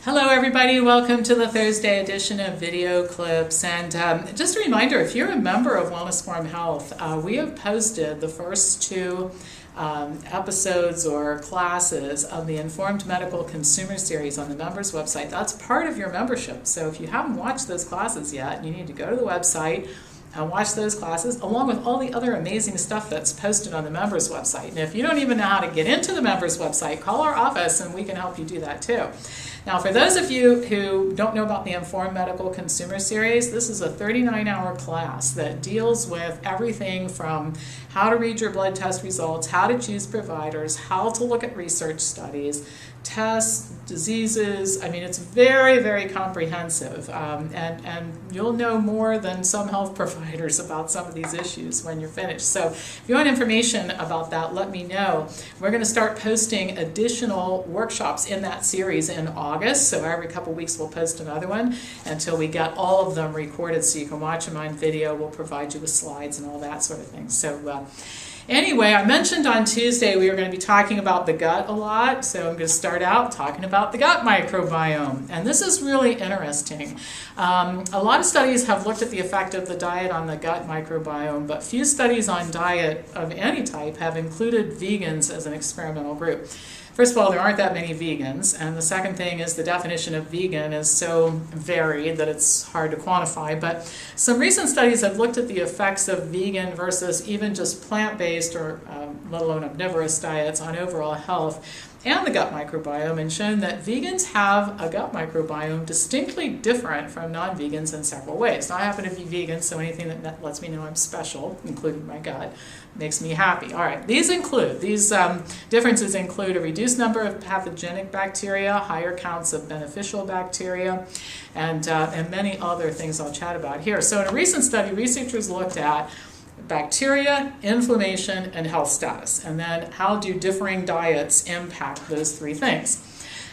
Hello everybody, welcome to the Thursday edition of Video Clips. And just a reminder, if you're a member of Wellness Forum Health, we have posted the first two episodes or classes of the Informed Medical Consumer Series on the members website. That's part of your membership. So if you haven't watched those classes yet, you need to go to the website and watch those classes along with all the other amazing stuff that's posted on the members website. And if you don't even know how to get into the members website, call our office and we can help you do that too. Now, for those of you who don't know about the Informed Medical Consumer Series, this is a 39-hour class that deals with everything from how to read your blood test results, how to choose providers, how to look at research studies, tests, diseases. I mean, it's very, very comprehensive, and you'll know more than some health providers about some of these issues when you're finished. So if you want information about that, let me know. We're going to start posting additional workshops in that series in August, so every couple weeks we'll post another one until we get all of them recorded so you can watch them on video. We'll provide you with slides and all that sort of thing. So anyway, I mentioned on Tuesday we were going to be talking about the gut a lot, so I'm going to start out talking about the gut microbiome. And this is really interesting. A lot of studies have looked at the effect of the diet on the gut microbiome, but few studies on diet of any type have included vegans as an experimental group. First of all, there aren't that many vegans, and the second thing is the definition of vegan is so varied that it's hard to quantify, but some recent studies have looked at the effects of vegan versus even just plant-based or let alone omnivorous diets on overall health and the gut microbiome, and shown that vegans have a gut microbiome distinctly different from non-vegans in several ways. Now, I happen to be vegan, so anything that lets me know I'm special, including my gut, makes me happy. All right, these differences include a reduced number of pathogenic bacteria, higher counts of beneficial bacteria, and many other things I'll chat about here. So in a recent study, researchers looked at bacteria, inflammation, and health status, and then how do differing diets impact those three things.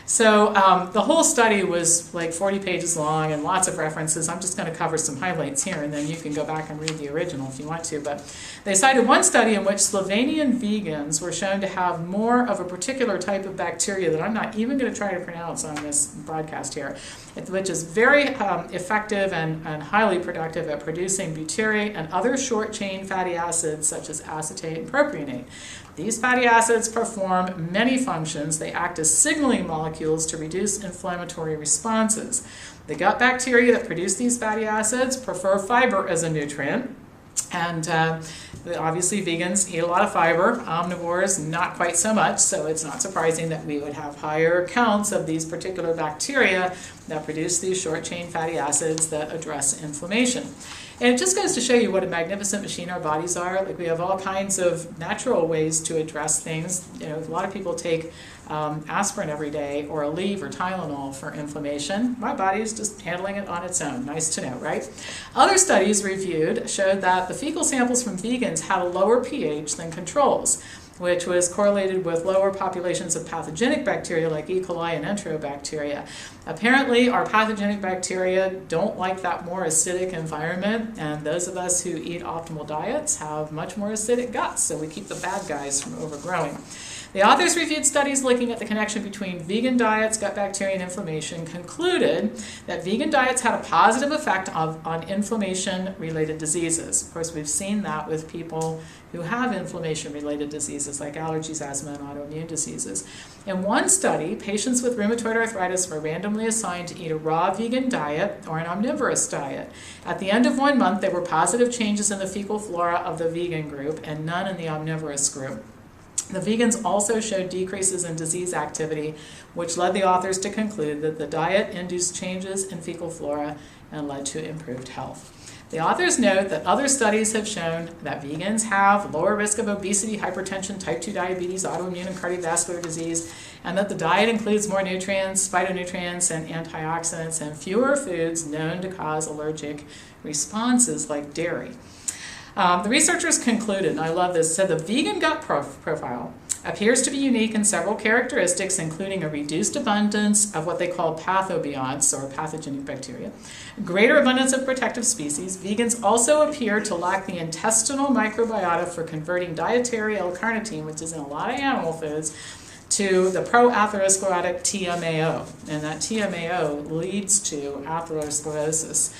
So the whole study was like 40 pages long and lots of references. I'm just going to cover some highlights here, and then you can go back and read the original if you want to. But they cited one study in which Slovenian vegans were shown to have more of a particular type of bacteria that I'm not even going to try to pronounce on this broadcast here, which is very effective and highly productive at producing butyrate and other short-chain fatty acids such as acetate and propionate. These fatty acids perform many functions. They act as signaling molecules to reduce inflammatory responses. The gut bacteria that produce these fatty acids prefer fiber as a nutrient. And obviously vegans eat a lot of fiber, omnivores not quite so much, so it's not surprising that we would have higher counts of these particular bacteria that produce these short-chain fatty acids that address inflammation. And it just goes to show you what a magnificent machine our bodies are. Like, we have all kinds of natural ways to address things. You know, a lot of people take aspirin every day, or Aleve or Tylenol for inflammation. My body is just handling it on its own. Nice to know, right? Other studies reviewed showed that the fecal samples from vegans had a lower pH than controls, which was correlated with lower populations of pathogenic bacteria like E. coli and enterobacteria. Apparently, our pathogenic bacteria don't like that more acidic environment, and those of us who eat optimal diets have much more acidic guts, so we keep the bad guys from overgrowing. The authors reviewed studies looking at the connection between vegan diets, gut bacteria, and inflammation, concluded that vegan diets had a positive effect on inflammation-related diseases. Of course, we've seen that with people who have inflammation-related diseases like allergies, asthma, and autoimmune diseases. In one study, patients with rheumatoid arthritis were randomly assigned to eat a raw vegan diet or an omnivorous diet. At the end of 1 month, there were positive changes in the fecal flora of the vegan group and none in the omnivorous group. The vegans also showed decreases in disease activity, which led the authors to conclude that the diet induced changes in fecal flora and led to improved health. The authors note that other studies have shown that vegans have lower risk of obesity, hypertension, type 2 diabetes, autoimmune and cardiovascular disease, and that the diet includes more nutrients, phytonutrients, and antioxidants, and fewer foods known to cause allergic responses like dairy. The researchers concluded, and I love this, said the vegan gut profile appears to be unique in several characteristics, including a reduced abundance of what they call pathobionts, or pathogenic bacteria, greater abundance of protective species. Vegans also appear to lack the intestinal microbiota for converting dietary L-carnitine, which is in a lot of animal foods, to the pro-atherosclerotic TMAO, and that TMAO leads to atherosclerosis.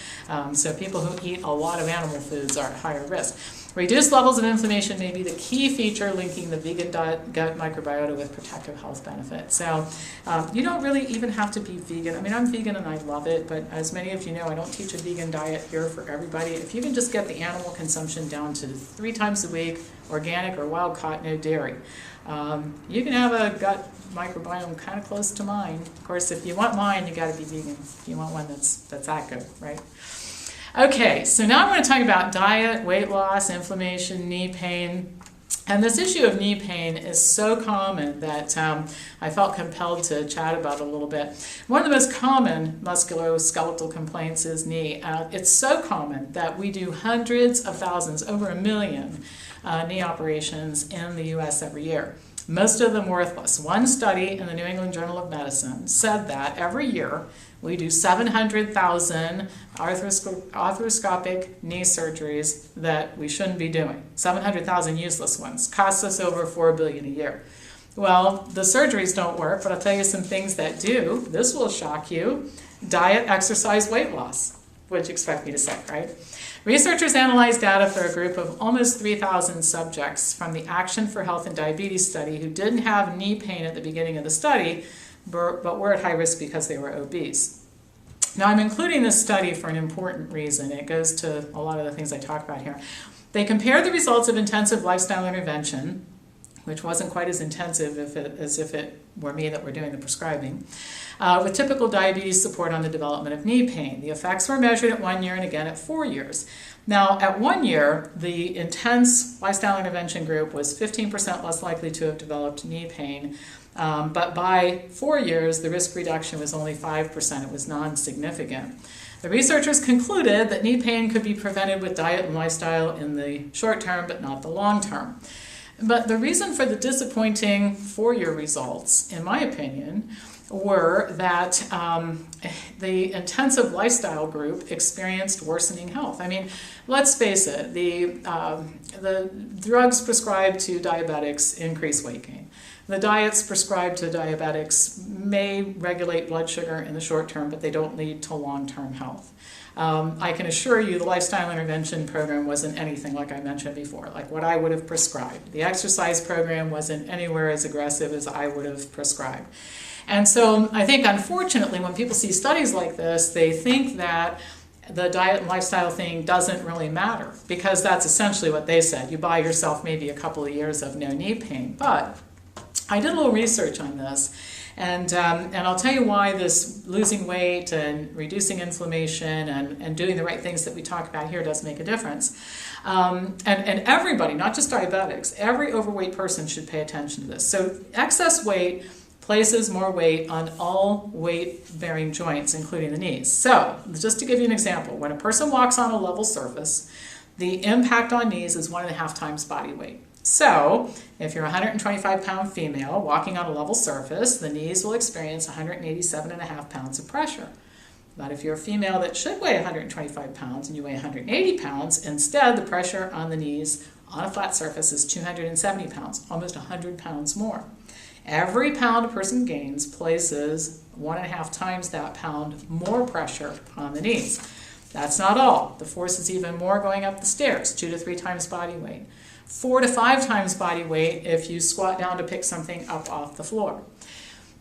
So people who eat a lot of animal foods are at higher risk. Reduced levels of inflammation may be the key feature linking the vegan diet gut microbiota with protective health benefits. So you don't really even have to be vegan. I mean, I'm vegan and I love it, but as many of you know, I don't teach a vegan diet here for everybody. If you can just get the animal consumption down to 3 times a week, organic or wild caught, no dairy, you can have a gut microbiome kind of close to mine. Of course, if you want mine, you got to be vegan. If you want one that's that good, right? Okay, so now I'm going to talk about diet, weight loss, inflammation, knee pain. And this issue of knee pain is so common that I felt compelled to chat about it a little bit. One of the most common musculoskeletal complaints is knee. It's so common that we do hundreds of thousands, over 1 million knee operations in the U.S. every year. Most of them worthless. One study in the New England Journal of Medicine said that every year we do 700,000 arthroscopic knee surgeries that we shouldn't be doing. 700,000 useless ones. Costs us over $4 billion a year. Well, the surgeries don't work, but I'll tell you some things that do. This will shock you. Diet, exercise, weight loss. What'd you expect me to say, right? Researchers analyzed data for a group of almost 3,000 subjects from the Action for Health and Diabetes study who didn't have knee pain at the beginning of the study, but were at high risk because they were obese. Now, I'm including this study for an important reason. It goes to a lot of the things I talk about here. They compared the results of intensive lifestyle intervention, which wasn't quite as intensive as if it were me that were doing the prescribing, with typical diabetes support on the development of knee pain. The effects were measured at 1 year and again at 4 years. Now, at 1 year, the intense lifestyle intervention group was 15% less likely to have developed knee pain, but by 4 years, the risk reduction was only 5%. It was non-significant. The researchers concluded that knee pain could be prevented with diet and lifestyle in the short term, but not the long term. But the reason for the disappointing 4-year results, in my opinion, were that the intensive lifestyle group experienced worsening health. I mean, let's face it, the drugs prescribed to diabetics increase weight gain. The diets prescribed to diabetics may regulate blood sugar in the short term, but they don't lead to long-term health. I can assure you the lifestyle intervention program wasn't anything like I mentioned before, like what I would have prescribed. The exercise program wasn't anywhere as aggressive as I would have prescribed. And so I think, unfortunately, when people see studies like this, they think that the diet and lifestyle thing doesn't really matter, because that's essentially what they said. You buy yourself maybe a couple of years of no knee pain. But I did a little research on this, and I'll tell you why this losing weight and reducing inflammation and doing the right things that we talk about here does make a difference. And everybody, not just diabetics, every overweight person should pay attention to this. So excess weight places more weight on all weight-bearing joints, including the knees. So just to give you an example, when a person walks on a level surface, the impact on knees is 1.5 times body weight. So if you're a 125-pound female walking on a level surface, the knees will experience 187.5 pounds of pressure. But if you're a female that should weigh 125 pounds and you weigh 180 pounds, instead the pressure on the knees on a flat surface is 270 pounds, almost 100 pounds more. Every pound a person gains places 1.5 times that pound more pressure on the knees. That's not all. The force is even more going up the stairs, 2 to 3 times body weight. 4 to 5 times body weight if you squat down to pick something up off the floor.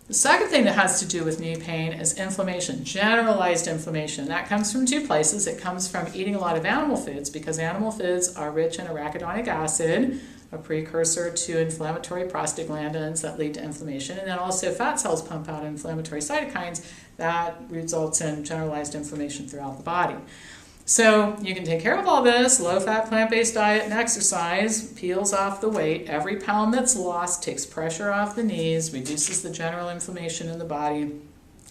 The second thing that has to do with knee pain is inflammation, generalized inflammation. That comes from 2 places. It comes from eating a lot of animal foods, because animal foods are rich in arachidonic acid, a precursor to inflammatory prostaglandins that lead to inflammation, and then also fat cells pump out inflammatory cytokines that results in generalized inflammation throughout the body. So you can take care of all this, low-fat, plant-based diet and exercise, peels off the weight. Every pound that's lost takes pressure off the knees, reduces the general inflammation in the body,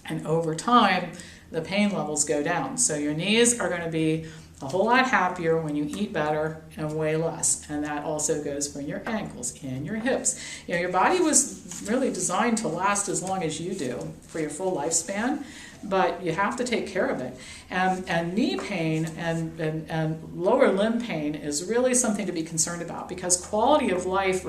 and over time, the pain levels go down. So your knees are going to be a whole lot happier when you eat better and weigh less. And that also goes for your ankles and your hips. You know, your body was really designed to last as long as you do for your full lifespan, but you have to take care of it. And knee pain and lower limb pain is really something to be concerned about, because quality of life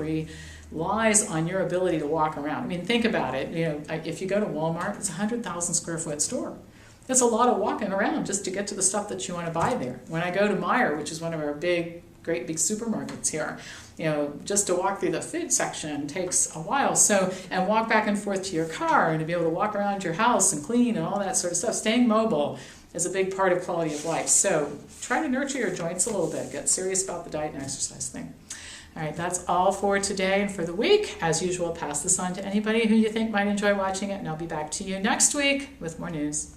lies on your ability to walk around. I mean, think about it. You know, if you go to Walmart, it's a 100,000 square foot store. That's a lot of walking around just to get to the stuff that you want to buy there. When I go to Meijer, which is one of our great big supermarkets here, you know, just to walk through the food section takes a while. So, and walk back and forth to your car and to be able to walk around your house and clean and all that sort of stuff. Staying mobile is a big part of quality of life. So try to nurture your joints a little bit. Get serious about the diet and exercise thing. All right, that's all for today and for the week. As usual, pass this on to anybody who you think might enjoy watching it, and I'll be back to you next week with more news.